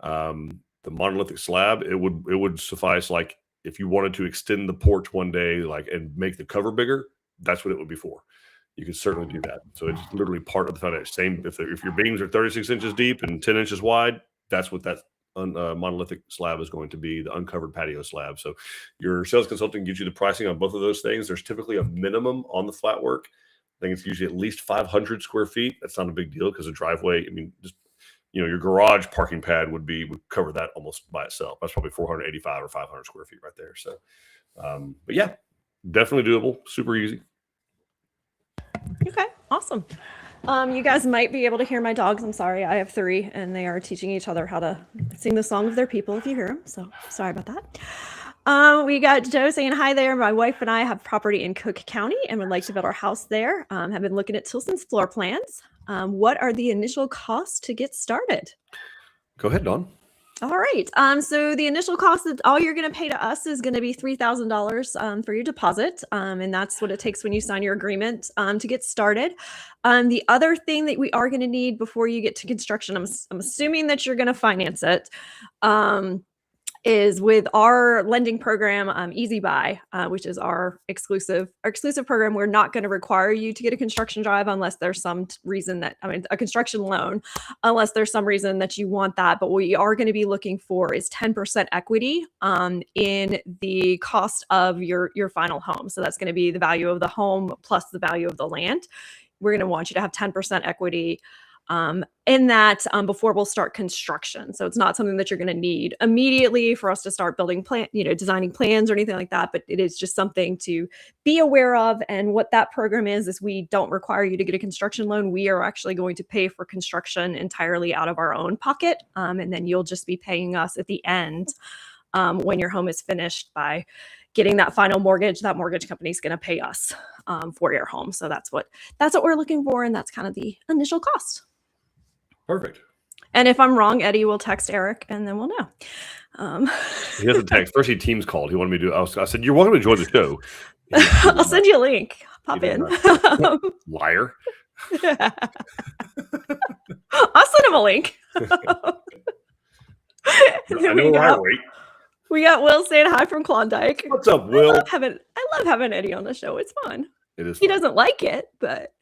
The monolithic slab, it would suffice. Like if you wanted to extend the porch one day, and make the cover bigger, that's what it would be for. You could certainly do that. So it's literally part of the foundation. Same if your beams are 36 inches deep and 10 inches wide, that's what that monolithic slab is going to be, the uncovered patio slab. So your sales consultant gives you the pricing on both of those things. There's typically a minimum on the flat work. I think it's usually at least 500 square feet. That's not a big deal because a driveway, your garage parking pad would cover that almost by itself. That's probably 485 or 500 square feet right there. So, but yeah, definitely doable. Super easy. Okay. Awesome. You guys might be able to hear my dogs. I'm sorry. I have 3, and they are teaching each other how to sing the song of their people if you hear them. So sorry about that. We got Joe saying hi there. My wife and I have property in Cook County and would like to build our house there. Have been looking at Tilson's floor plans. What are the initial costs to get started? Go ahead, Dawn. All right. So the initial cost that all you're going to pay to us is going to be $3,000 for your deposit. And that's what it takes when you sign your agreement to get started. The other thing that we are going to need before you get to construction, I'm assuming that you're going to finance it, is with our lending program, Easy Buy, which is our exclusive program. We're not going to require you to get a construction drive unless there's some reason a construction loan, unless there's some reason that you want that. But what we are going to be looking for is 10% equity in the cost of your final home. So that's going to be the value of the home plus the value of the land. We're going to want you to have 10% equity in that before we'll start construction. So it's not something that you're going to need immediately for us to start building designing plans or anything like that, but it is just something to be aware of. And what that program is we don't require you to get a construction loan. We are actually going to pay for construction entirely out of our own pocket. And then you'll just be paying us at the end when your home is finished by getting that final mortgage. That mortgage company is going to pay us for your home. So that's what we're looking for. And that's kind of the initial cost. Perfect. And if I'm wrong, Eddie will text Eric, and then we'll know. He has a text. First, he Teams called. He wanted me to. I said, "You're welcome to join the show." I'll send you a link. Pop in. Liar. I'll send him a link. We got Will saying hi from Klondike. What's up, Will? I love having Eddie on the show. It's fun. It is. He doesn't like it, but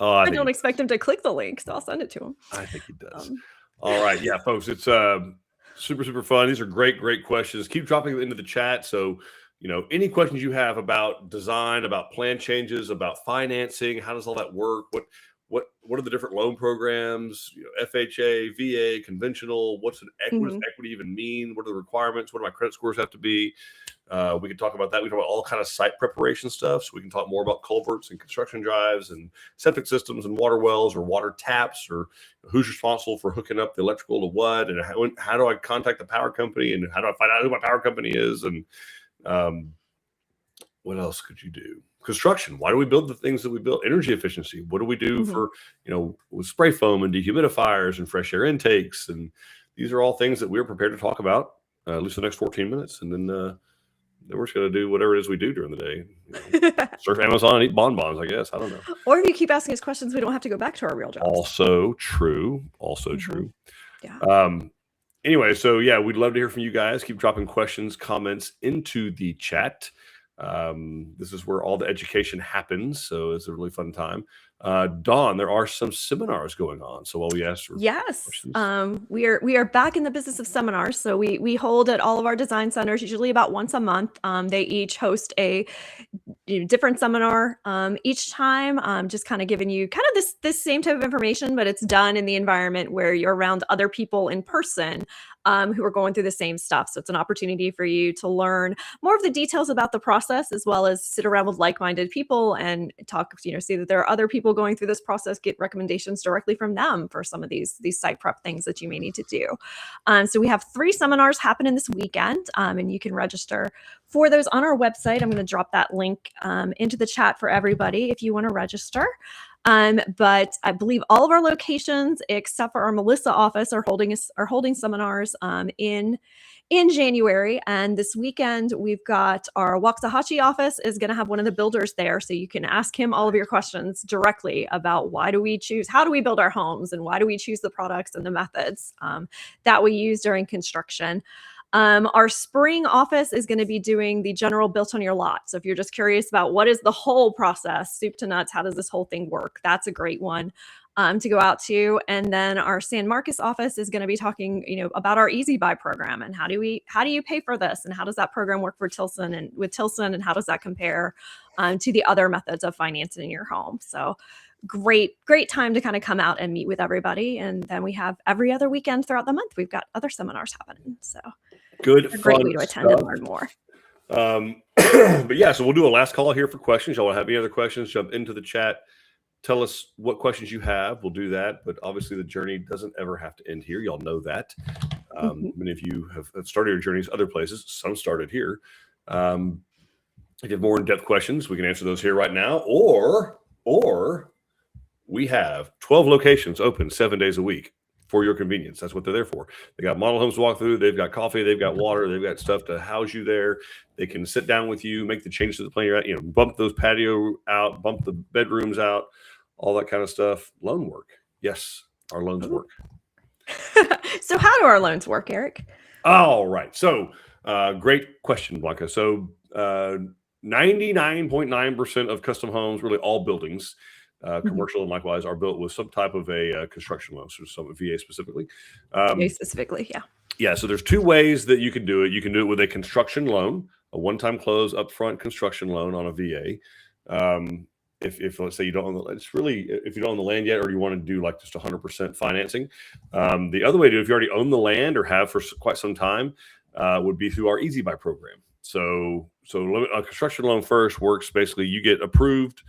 I don't expect him to click the link, so I'll send it to him. I think he does. All right. Yeah, folks, it's super, super fun. These are great questions. Keep dropping them into the chat. So, any questions you have about design, about plan changes, about financing, how does all that work? What are the different loan programs? FHA, VA, conventional. What does equity even mean? What are the requirements? What do my credit scores have to be? We can talk about that. We can talk about all kind of site preparation stuff. So we can talk more about culverts and construction drives and septic systems and water wells or water taps, or who's responsible for hooking up the electrical to what, and how do I contact the power company, and how do I find out who my power company is, and what else could you do? Construction. Why do we build the things that we build? Energy efficiency. What do we do for, with spray foam and dehumidifiers and fresh air intakes? And these are all things that we're prepared to talk about at least the next 14 minutes. And then we're just going to do whatever it is we do during the day. Surf Amazon and eat bonbons, I guess. I don't know. Or if you keep asking us questions, we don't have to go back to our real jobs. Also true. Yeah. Anyway, so yeah, we'd love to hear from you guys. Keep dropping questions, comments into the chat. This is where all the education happens, so it's a really fun time. Dawn, there are some seminars going on, so while we ask for questions. we are back in the business of seminars. So we hold at all of our design centers, usually about once a month. They each host a different seminar each time, just kind of giving you kind of this same type of information, but it's done in the environment where you're around other people in person who are going through the same stuff. So it's an opportunity for you to learn more of the details about the process, as well as sit around with like-minded people and talk, see that there are other people going through this process, get recommendations directly from them for some of these site prep things that you may need to do. So we have 3 seminars happening this weekend, and you can register for those on our website. I'm going to drop that link into the chat for everybody if you want to register. But I believe all of our locations, except for our Melissa office, are holding seminars in January. And this weekend, we've got our Waxahachie office is going to have one of the builders there. So you can ask him all of your questions directly about how do we build our homes, and why do we choose the products and the methods that we use during construction. Our spring office is going to be doing the general built on your lot. So if you're just curious about what is the whole process, soup to nuts, how does this whole thing work? That's a great one to go out to. And then our San Marcos office is going to be talking, about our Easy Buy program, and how do you pay for this, and how does that program work for Tilson and how does that compare to the other methods of financing your home? So great time to kind of come out and meet with everybody. And then we have every other weekend throughout the month, we've got other seminars happening. So good, great way to attend and learn more. But yeah, so we'll do a last call here for questions. Y'all have any other questions, jump into the chat tell us what questions you have. We'll do that. But obviously, the journey doesn't ever have to end here. Y'all know that. Many of you have started your journeys other places. Some started here. If you have more in-depth questions, we can answer those here right now. Or we have 12 locations open 7 days a week for your convenience. That's what they're there for. They got model homes to walk through. They've got coffee. They've got water. They've got stuff to house you there. They can sit down with you, make the changes to the plan you're at, bump those patio out, bump the bedrooms out, all that kind of stuff. Loan work. Yes, our loans work. So how do our loans work, Eric? All right. So great question, Blanca. So 99.9% of custom homes, really all buildings, commercial and likewise, are built with some type of a construction loan, so some VA specifically. VA specifically, yeah. Yeah, so there's two ways that you can do it. You can do it with a construction loan, a one-time close upfront construction loan on a VA. If let's say you don't own if you don't own the land yet, or you want to do like just 100% financing. The other way to do it, if you already own the land or have for quite some time, would be through our Easy Buy program. So a construction loan first works basically, you get approved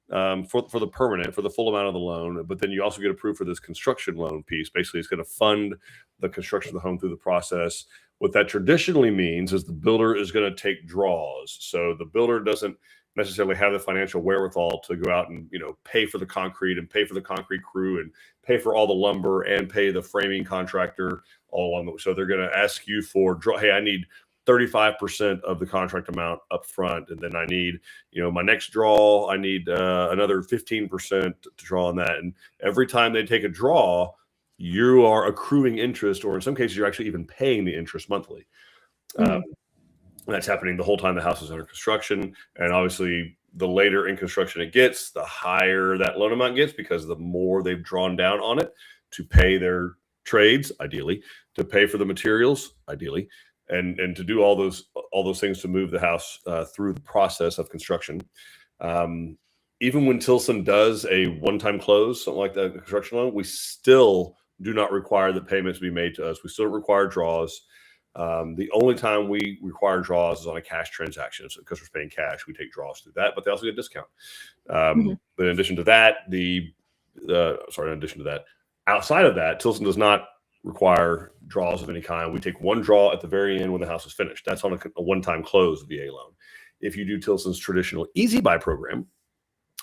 for the permanent, for the full amount of the loan, but then you also get approved for this construction loan piece. Basically, it's going to fund the construction of the home through the process. What that traditionally means is the builder is going to take draws. So the builder doesn't necessarily have the financial wherewithal to go out and pay for the concrete and pay for the concrete crew and pay for all the lumber and pay the framing contractor all along. So they're going to ask you for hey, I need 35% of the contract amount up front, and then I need my next draw, I need another 15% to draw on that. And every time they take a draw, you are accruing interest, or in some cases you're actually even paying the interest monthly. That's happening the whole time the house is under construction. And obviously, the later in construction it gets, the higher that loan amount gets, because the more they've drawn down on it to pay their trades, ideally, to pay for the materials, ideally, and to do all those things to move the house through the process of construction. Even when Tilson does a one-time close, something like that, construction loan, we still do not require the payments to be made to us. We still require draws. The only time we require draws is on a cash transaction. So because we're paying cash, we take draws through that, but they also get a discount. But in addition to that, outside of that, Tilson does not require draws of any kind. We take one draw at the very end when the house is finished. That's on a one-time close VA loan. If you do Tilson's traditional Easy Buy program,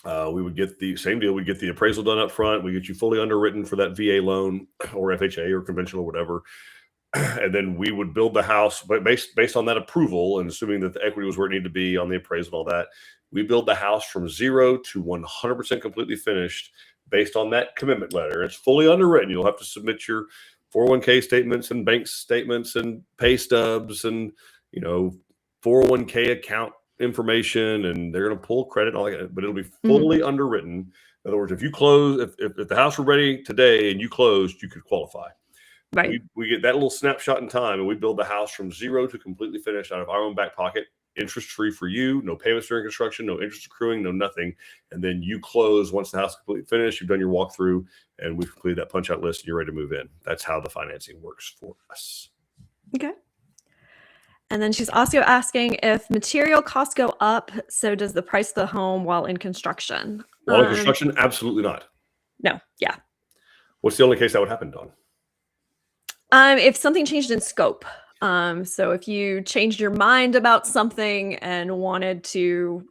we would get the same deal. We get the appraisal done up front. We get you fully underwritten for that VA loan or FHA or conventional, whatever. And then we would build the house, but based on that approval and assuming that the equity was where it needed to be on the appraisal and all that, we build the house from 0 to 100% completely finished based on that commitment letter. It's fully underwritten. You'll have to submit your 401k statements and bank statements and pay stubs and 401k account information, and they're going to pull credit and all that, but it'll be fully underwritten. In other words, if you close, if the house were ready today and you closed, you could qualify. Right. We get that little snapshot in time, and we build the house from 0 to completely finished out of our own back pocket, interest-free for you, no payments during construction, no interest accruing, no nothing. And then you close once the house is completely finished, you've done your walkthrough, and we've completed that punch-out list, and you're ready to move in. That's how the financing works for us. Okay. And then she's also asking if material costs go up, so does the price of the home while in construction? While in construction, absolutely not. No, yeah. What's the only case that would happen, Dawn? If something changed in scope. So if you changed your mind about something and wanted to,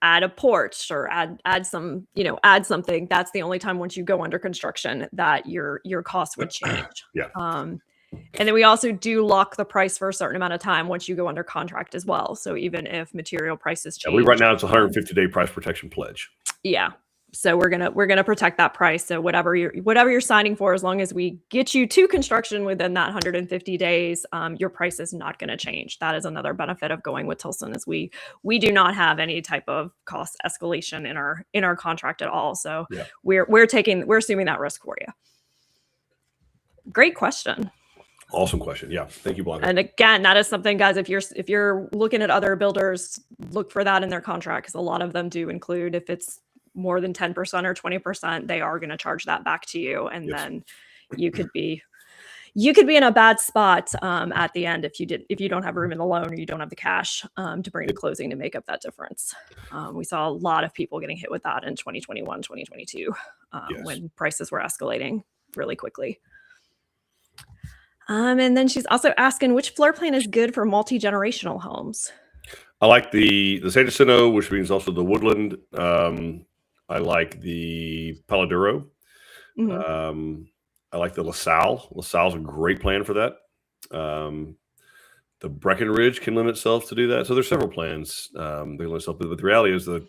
add a porch or add something, that's the only time once you go under construction that your costs would change. Yeah. And then we also do lock the price for a certain amount of time once you go under contract as well. So even if material prices change. Right now it's a 150-day price protection pledge. Yeah. So we're gonna protect that price. So whatever you're signing for, as long as we get you to construction within that 150 days, your price is not going to change. That is another benefit of going with Tilson, is we do not have any type of cost escalation in our contract at all. So yeah. we're assuming that risk for you. Great question. Awesome question. Yeah. Thank you, Blanca. And again, that is something, guys, if you're looking at other builders, look for that in their contract, because a lot of them do include, if it's more than 10% or 20%, they are going to charge that back to you. And yes. Then you could be you could be in a bad spot at the end if you don't have room in the loan or you don't have the cash to bring to closing to make up that difference. We saw a lot of people getting hit with that in 2021, 2022 when prices were escalating really quickly. And then she's also asking which floor plan is good for multi-generational homes. I like the San Jacinto, which means also the Woodland. I like the Paladuro. I like the LaSalle. LaSalle's a great plan for that. The Breckenridge can lend itself to do that. So there's several plans they lend itself to. But the reality is that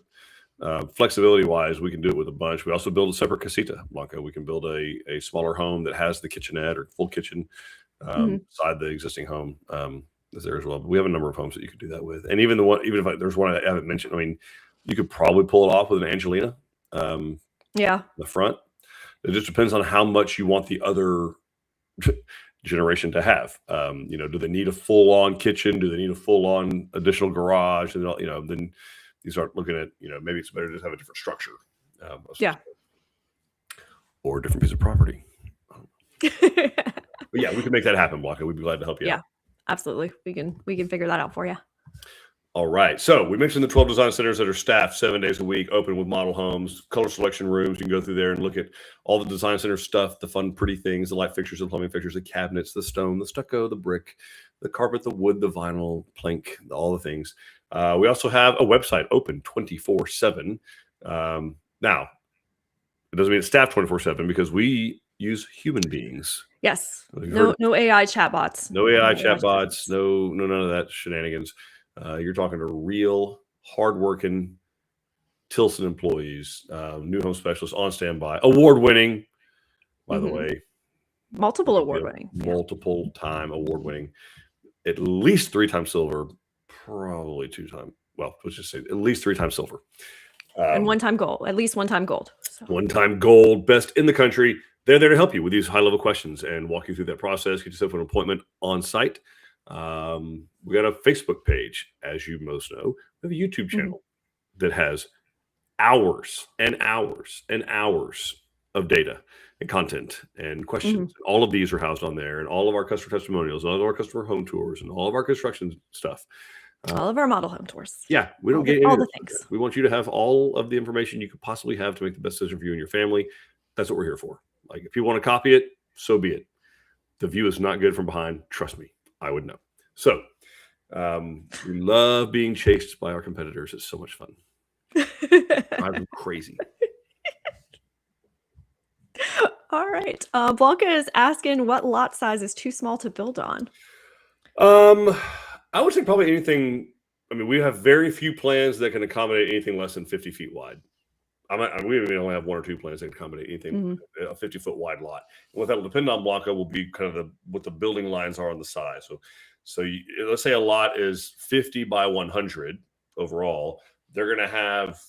flexibility-wise, we can do it with a bunch. We also build a separate casita, Blanca. We can build a smaller home that has the kitchenette or full kitchen beside the existing home. Is there as well. But we have a number of homes that you could do that with. And even if there's one I haven't mentioned, I mean, you could probably pull it off with an Angelina. The front. It just depends on how much you want the other generation to have. Do they need a full-on kitchen? Do they need a full-on additional garage? And then you start looking at, maybe it's better to just have a different structure. Or a different piece of property. But yeah, we can make that happen, Blanca. We'd be glad to help you out. Absolutely. We can figure that out for you. All right. So we mentioned the 12 design centers that are staffed 7 days a week, open with model homes, color selection rooms. You can go through there and look at all the design center stuff, the fun, pretty things, the light fixtures, the plumbing fixtures, the cabinets, the stone, the stucco, the brick, the carpet, the wood, the vinyl, plank, all the things. We also have a website open 24/7. Now, it doesn't mean it's staffed 24/7 because we use human beings. Yes. No AI chatbots. No AI chatbots. No, none of that shenanigans. You're talking to real, hardworking Tilson employees, new home specialists on standby, award-winning, by the way. Multiple award-winning. Multiple-time award-winning. At least 3-time silver, probably 2-time. Well, let's just say at least 3-time silver. And 1-time gold. At least 1-time gold. So. 1-time gold, best in the country. They're there to help you with these high-level questions and walk you through that process, get yourself an appointment on site. We got a Facebook page, as you most know. We have a YouTube channel that has hours and hours and hours of data and content and questions. All of these are housed on there, and all of our customer testimonials, all of our customer home tours, and all of our construction stuff. All of our model home tours. Yeah, we don't get all the things. We want you to have all of the information you could possibly have to make the best decision for you and your family. That's what we're here for. Like, if you want to copy it, so be it. The view is not good from behind. Trust me, I would know. So we love being chased by our competitors. It's so much fun. Drive them crazy. All right. Blanca is asking what lot size is too small to build on. I would say probably anything. I mean, we have very few plans that can accommodate anything less than 50 feet wide. We only have 1 or 2 plans that can accommodate anything a 50-foot wide lot. And what that will depend on, Blanca, will be kind of what the building lines are on the size. So let's say a lot is 50 by 100 overall. They're going to have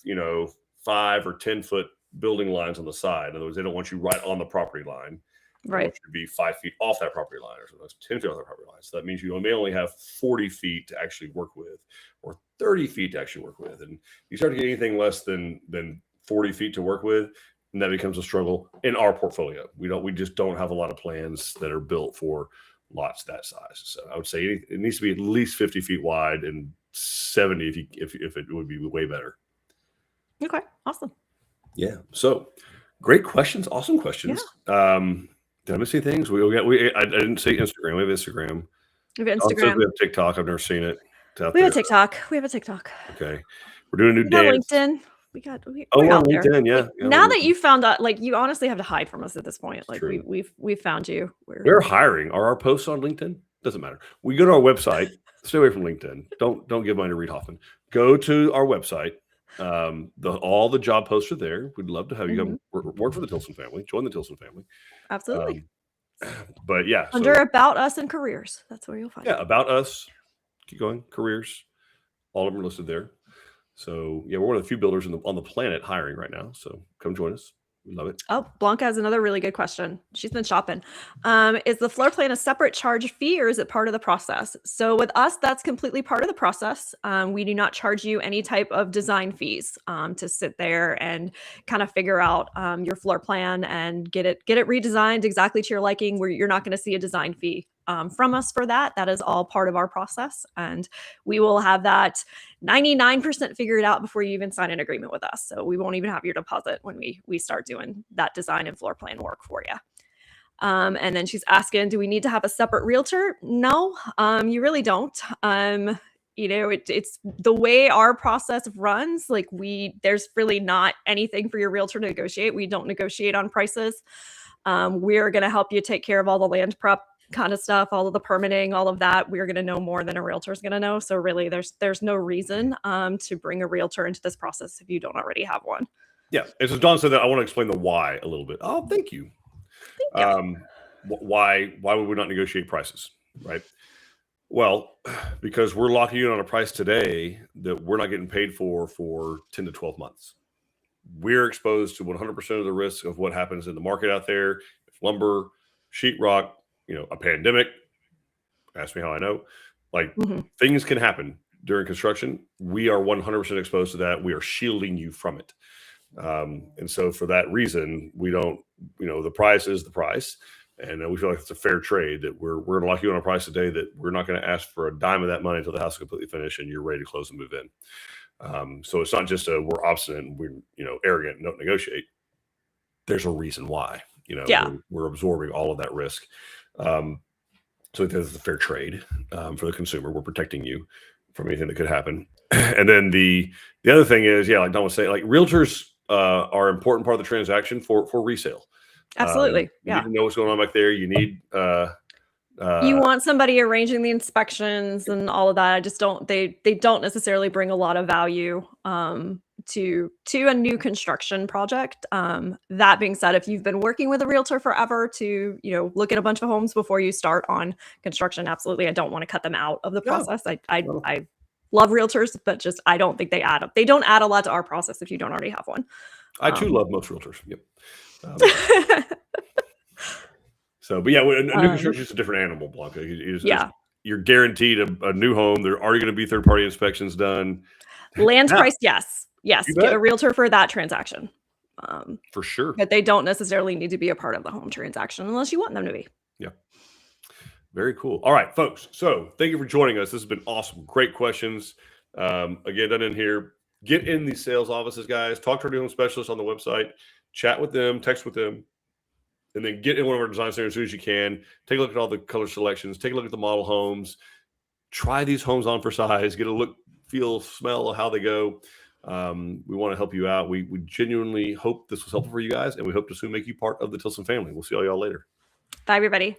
5 or 10 foot building lines on the side. In other words, they don't want you right on the property line. They want you to be 5 feet off that property line, or sometimes 10 feet off that property line. So that means you may only have 40 feet to actually work with, or 30 feet to actually work with. And you start to get anything less than 40 feet to work with, and that becomes a struggle in our portfolio. We just don't have a lot of plans that are built for lots that size. So I would say it needs to be at least 50 feet wide and 70 if it would be way better. Okay, awesome. Yeah. So great questions, awesome questions. Yeah. Did I miss any things? I didn't say Instagram. We have Instagram. We have Instagram. We have TikTok. I've never seen it. We have a TikTok. Okay. We're doing a new dance. LinkedIn. We're on LinkedIn, yeah. Now that you found out, like, you honestly have to hide from us at this point. Like, we've found you. We're hiring. Are our posts on LinkedIn? Doesn't matter. We go to our website. Stay away from LinkedIn. Don't give mine to Reed Hoffman. Go to our website. All the job posts are there. We'd love to have you come work for the Tilson family. Join the Tilson family. Absolutely. But yeah, under About Us and Careers, that's where you'll find it. Yeah, About Us. Keep going. Careers. All of them are listed there. So yeah, we're one of the few builders on the planet hiring right now. So come join us. We love it. Oh, Blanca has another really good question. She's been shopping. Is the floor plan a separate charge fee or is it part of the process? So with us, that's completely part of the process. We do not charge you any type of design fees to sit there and kind of figure out your floor plan and get it redesigned exactly to your liking, where you're not going to see a design fee from us for that. That is all part of our process. And we will have that 99% figured out before you even sign an agreement with us. So we won't even have your deposit when we start doing that design and floor plan work for you. And then she's asking, do we need to have a separate realtor? No, you really don't. It's the way our process runs. Like there's really not anything for your realtor to negotiate. We don't negotiate on prices. We're going to help you take care of all the land prep kind of stuff, all of the permitting, all of that. We're going to know more than a realtor is going to know. So really there's no reason to bring a realtor into this process if you don't already have one. Yeah. And so Dawn said that I want to explain the why a little bit. Oh, thank you. Why would we not negotiate prices? Right. Well, because we're locking in on a price today that we're not getting paid for 10 to 12 months. We're exposed to 100% of the risk of what happens in the market out there. If lumber, sheetrock, a pandemic, ask me how I know, things can happen during construction. We are 100% exposed to that. We are shielding you from it. And so for that reason, we don't, the price is the price. And we feel like it's a fair trade that we're going to lock you on a price today that we're not going to ask for a dime of that money until the house is completely finished and you're ready to close and move in. So it's not just we're obstinate and we're, arrogant and don't negotiate. There's a reason why, we're absorbing all of that risk. So it's a fair trade for the consumer. We're protecting you from anything that could happen. And then the other thing is, like Don was saying, like realtors are an important part of the transaction for resale. Absolutely. You need to know what's going on back there. You need you want somebody arranging the inspections and all of that. I just don't. They don't necessarily bring a lot of value to a new construction project. That being said, if you've been working with a realtor forever to look at a bunch of homes before you start on construction, absolutely, I don't want to cut them out of the process. I love realtors, but just I don't think they add up. They don't add a lot to our process if you don't already have one. I too love most realtors. Yep. So, but a new construction is a different animal, Blanca. You're guaranteed a new home. There are already going to be third-party inspections done. Land price, yes. Get a realtor for that transaction. For sure. But they don't necessarily need to be a part of the home transaction unless you want them to be. Yeah. Very cool. All right, folks. So thank you for joining us. This has been awesome. Great questions. Again, done in here. Get in these sales offices, guys. Talk to our new home specialists on the website. Chat with them. Text with them. And then get in one of our design centers as soon as you can. Take a look at all the color selections. Take a look at the model homes. Try these homes on for size. Get a look, feel, smell of how they go. We want to help you out. We genuinely hope this was helpful for you guys, and we hope to soon make you part of the Tilson family. We'll see all y'all later. Bye, everybody.